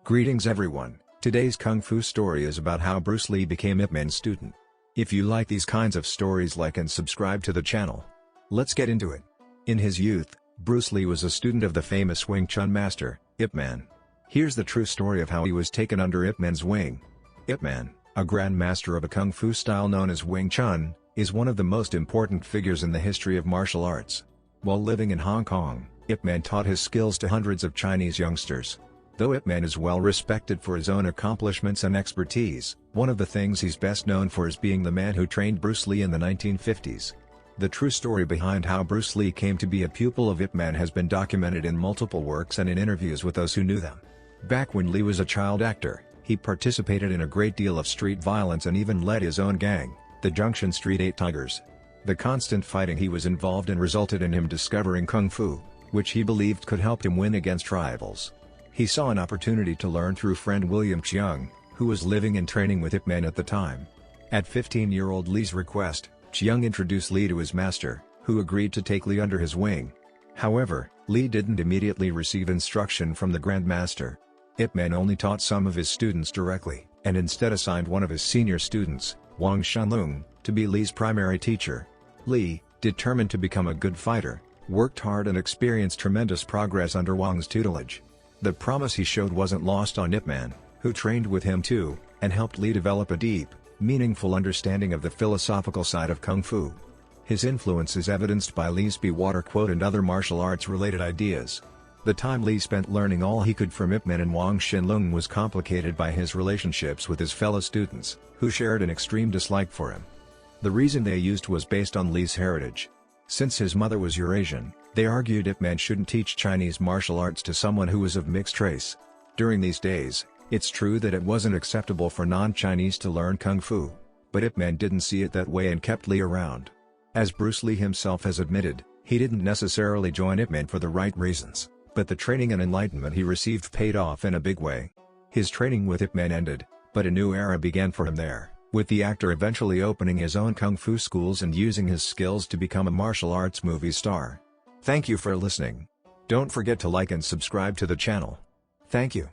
Greetings everyone, today's Kung Fu story is about how Bruce Lee became Ip Man's student. If you like these kinds of stories, like and subscribe to the channel. Let's get into it. In his youth, Bruce Lee was a student of the famous Wing Chun master, Ip Man. Here's the true story of how he was taken under Ip Man's wing. Ip Man, a grand master of a Kung Fu style known as Wing Chun, is one of the most important figures in the history of martial arts. While living in Hong Kong, Ip Man taught his skills to hundreds of Chinese youngsters. Though Ip Man is well respected for his own accomplishments and expertise, one of the things he's best known for is being the man who trained Bruce Lee in the 1950s. The true story behind how Bruce Lee came to be a pupil of Ip Man has been documented in multiple works and in interviews with those who knew them. Back when Lee was a child actor, he participated in a great deal of street violence and even led his own gang, the Junction Street 8 Tigers. The constant fighting he was involved in resulted in him discovering Kung Fu, which he believed could help him win against rivals. He saw an opportunity to learn through friend William Cheung, who was living and training with Ip Man at the time. At 15-year-old Lee's request, Cheung introduced Lee to his master, who agreed to take Lee under his wing. However, Lee didn't immediately receive instruction from the Grand Master. Ip Man only taught some of his students directly, and instead assigned one of his senior students, Wang Shenlong, to be Lee's primary teacher. Lee, determined to become a good fighter, worked hard and experienced tremendous progress under Wang's tutelage. The promise he showed wasn't lost on Ip Man, who trained with him too, and helped Lee develop a deep, meaningful understanding of the philosophical side of Kung Fu. His influence is evidenced by Lee's Be Water quote and other martial arts-related ideas. The time Lee spent learning all he could from Ip Man and Wang Shenlong was complicated by his relationships with his fellow students, who shared an extreme dislike for him. The reason they used was based on Lee's heritage. Since his mother was Eurasian, they argued Ip Man shouldn't teach Chinese martial arts to someone who was of mixed race. During these days, it's true that it wasn't acceptable for non-Chinese to learn Kung Fu, but Ip Man didn't see it that way and kept Lee around. As Bruce Lee himself has admitted, he didn't necessarily join Ip Man for the right reasons, but the training and enlightenment he received paid off in a big way. His training with Ip Man ended, but a new era began for him there, with the actor eventually opening his own Kung Fu schools and using his skills to become a martial arts movie star. Thank you for listening. Don't forget to like and subscribe to the channel. Thank you.